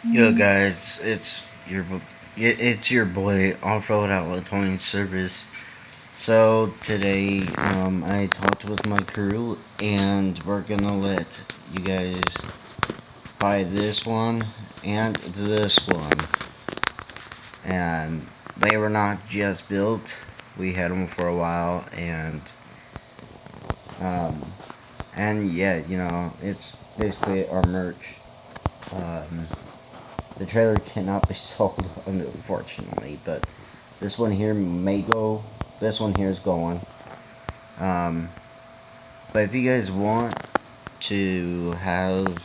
Yo guys, it's your boy Off-Road Outlaw Towing Service. So today, I talked with my crew, and we're gonna let you guys buy this one and this one. And they were not just built; we had them for a while, um, and yeah, it's basically our merch. Um, the trailer cannot be sold, unfortunately, but this one here may go. This one here is going. Um, but if you guys want to have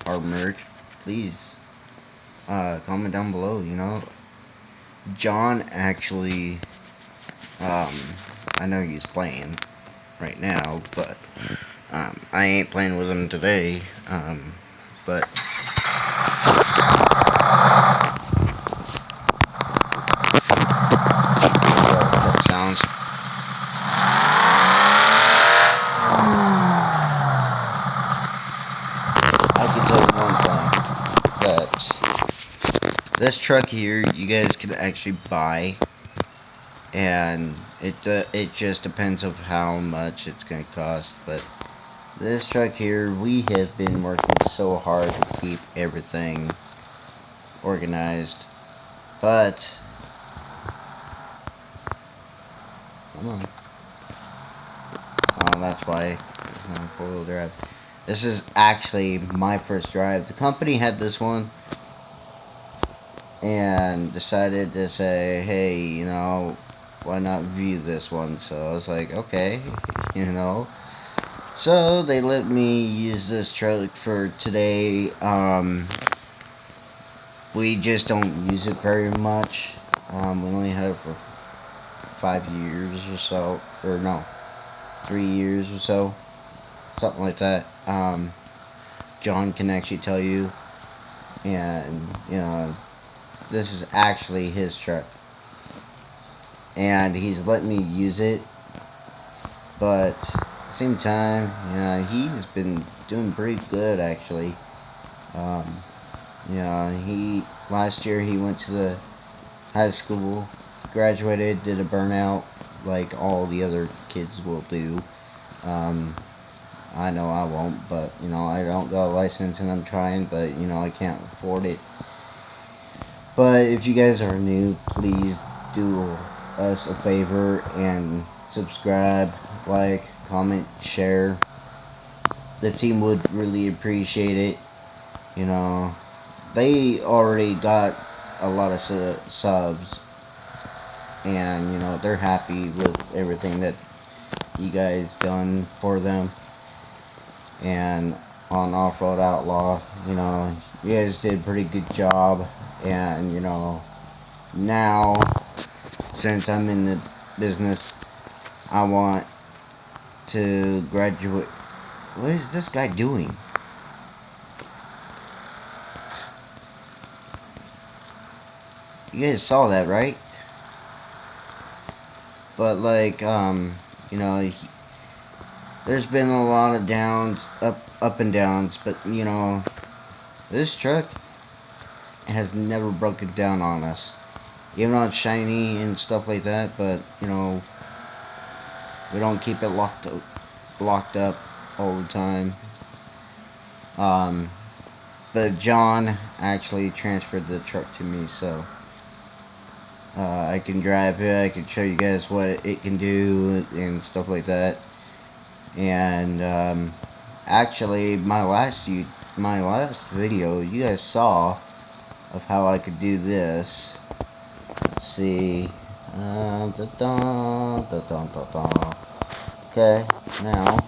our merch, please comment down below. John actually, um, I know he's playing right now, but I ain't playing with him today. But truck sounds. I can tell you one thing, that this truck here, you guys can actually buy, and it just depends of how much it's gonna cost. But this truck here, we have been working so hard to keep everything organized, but come on, that's why it's not a four-wheel drive. This is actually my first drive. The company had this one and decided to say, hey, why not view this one? So I was like, okay, you know. So they let me use this truck for today. We just don't use it very much. We only had it for 5 years or so, or no, 3 years or so, something like that. John can actually tell you, and this is actually his truck, and he's letting me use it. But at the same time, he's been doing pretty good actually. Um, he last year he went to the high school, graduated, did a burnout like all the other kids will do. Um, I know I won't, but I don't got a license and I'm trying, but I can't afford it. But if you guys are new, please do us a favor and subscribe, like, comment, share. The team would really appreciate it. You know, they already got a lot of subs, and they're happy with everything that you guys done for them. And on Off-Road Outlaw, you guys did a pretty good job. And now, since I'm in the business, I want to graduate. What is this guy doing? You guys saw that, right? But like, there's been a lot of downs, up and downs, but this truck has never broken down on us. Even though it's shiny and stuff like that, but we don't keep it locked up all the time. But John actually transferred the truck to me, so I can drive it. I can show you guys what it can do and stuff like that. And actually, my last video, you guys saw of how I could do this. Let's see. Okay, now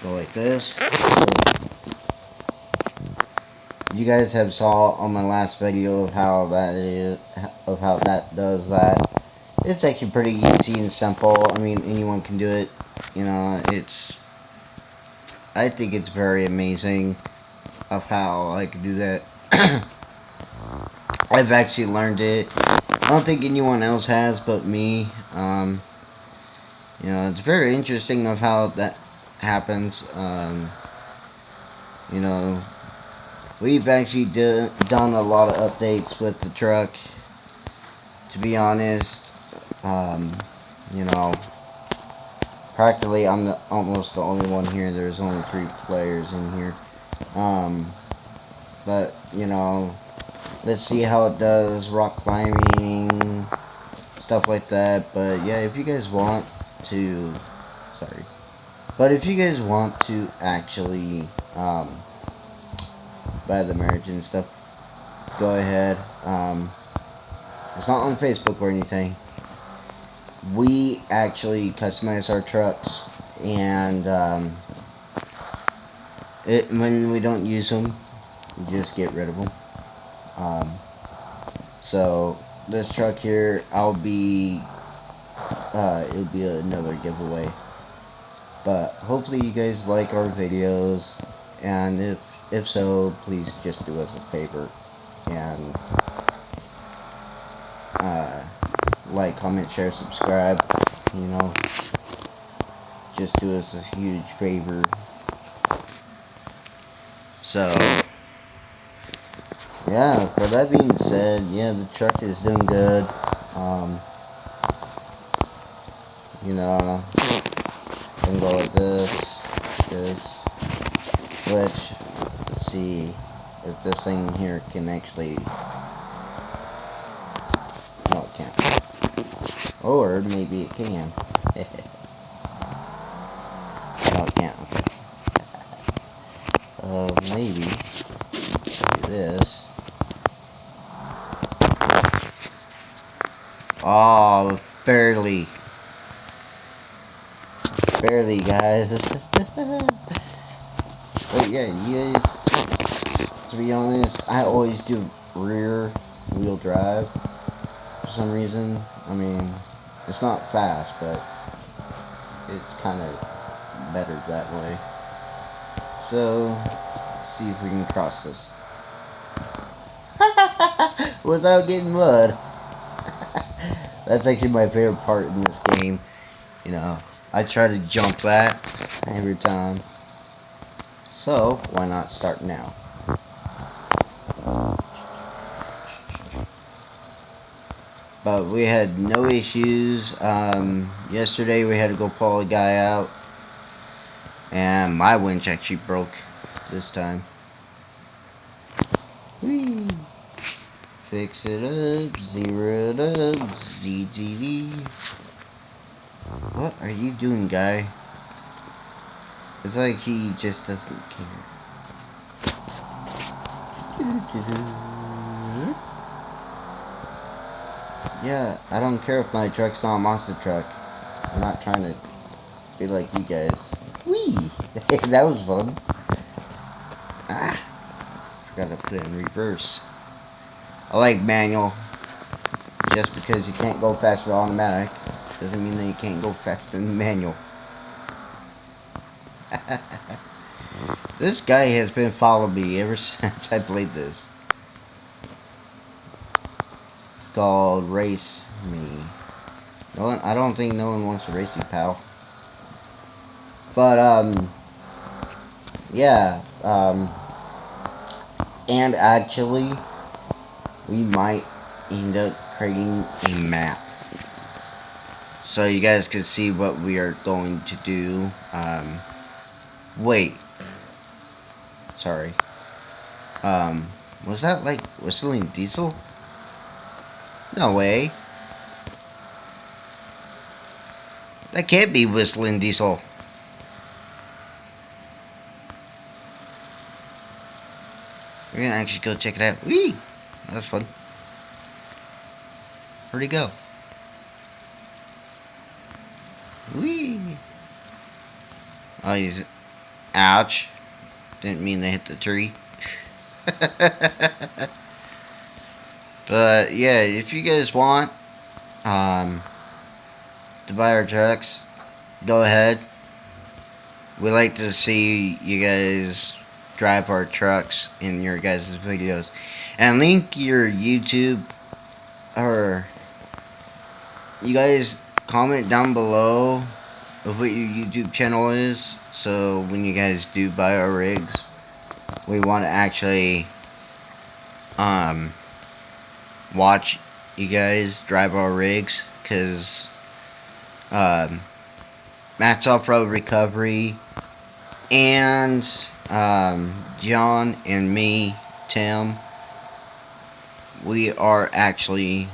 go like this. You guys have saw on my last video of how that does that. It's actually pretty easy and simple. I mean, anyone can do it. I think it's very amazing of how I can do that. I've actually learned it. I don't think anyone else has but me. It's very interesting of how that happens. You know, we've actually done a lot of updates with the truck. To be honest, um, you know, practically I'm almost the only one here. There's only 3 players in here. Um, but, you know, let's see how it does. Rock climbing, stuff like that. But yeah, if you guys want to, sorry. But if you guys want to actually buy the merch and stuff, go ahead. It's not on Facebook or anything. We actually customize our trucks, and when we don't use them, we just get rid of them. Um, so this truck here, it'll be another giveaway. But hopefully you guys like our videos, and if so, please just do us a favor and like, comment, share, subscribe. You know, just do us a huge favor. So yeah, for that being said, yeah, the truck is doing good. You know, can go like this, which, let's see if this thing here can actually, no it can't, or maybe it can. No it can't, okay. Maybe, do this. Oh, barely, guys. But yeah, you guys, to be honest, I always do rear wheel drive for some reason. I mean, it's not fast, but it's kind of better that way. So, let's see if we can cross this without getting mud. That's actually my favorite part in this game. You know, I try to jump that every time. So, why not start now? But we had no issues. Yesterday we had to go pull a guy out, and my winch actually broke this time. Whee! Fix it up, zero it up, ZZZ. What are you doing, guy? It's like he just doesn't care. Yeah, I don't care if my truck's not a monster truck. I'm not trying to be like you guys. Whee! That was fun. Ah, forgot to put it in reverse. I like manual. Just because you can't go fast in automatic doesn't mean that you can't go fast in manual. This guy has been following me ever since I played this. It's called Race Me. No one, I don't think no one wants to race you, pal. But yeah, and actually, we might end up creating a map, so you guys can see what we are going to do. Wait, sorry. Was that like whistling diesel? No way. That can't be whistling diesel. We're gonna actually go check it out. Whee! That was fun. Where'd he go? Whee! Oh, he's... Ouch. Didn't mean to hit the tree. But, yeah, if you guys want to buy our trucks, go ahead. We like to see you guys drive our trucks in your guys' videos. And link your YouTube, or you guys comment down below of what your YouTube channel is, so when you guys do buy our rigs, we want to actually watch you guys drive our rigs, because Matt's Off-Road Recovery and John and me, Tim, we are actually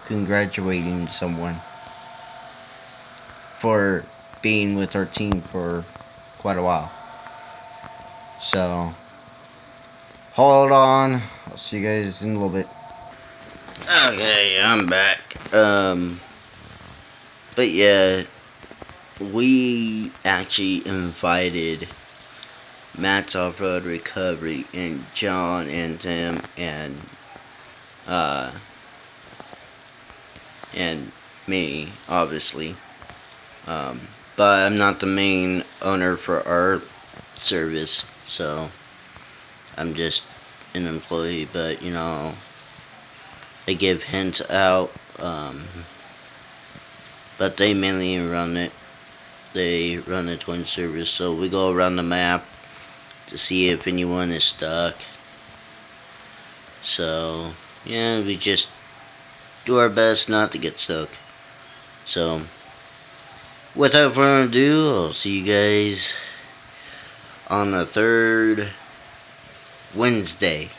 congratulating someone for being with our team for quite a while. So, hold on. I'll see you guys in a little bit. Okay, I'm back. But yeah, we actually invited Matt's Off-Road Recovery and John and Tim and me, obviously. But I'm not the main owner for our service, so I'm just an employee. But they give hints out. But they mainly run it. They run the twin service, so we go around the map to see if anyone is stuck. So yeah, we just do our best not to get stuck. So without further ado, I'll see you guys on the third Wednesday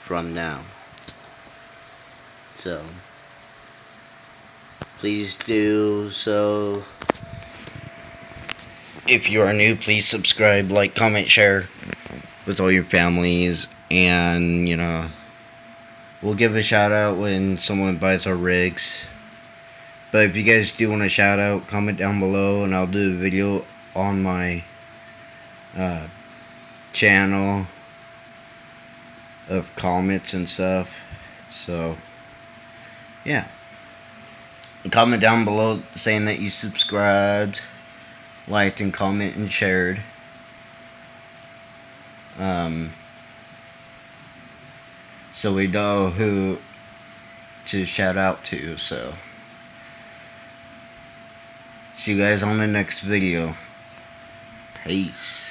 from now. So please do so. If you are new, please subscribe, like, comment, share with all your families, and we'll give a shout out when someone buys our rigs. But if you guys do want a shout out, comment down below and I'll do a video on my channel of comments and stuff. So yeah, and comment down below saying that you subscribed, liked, and comment and shared. So we know who to shout out to. So see you guys on the next video. Peace.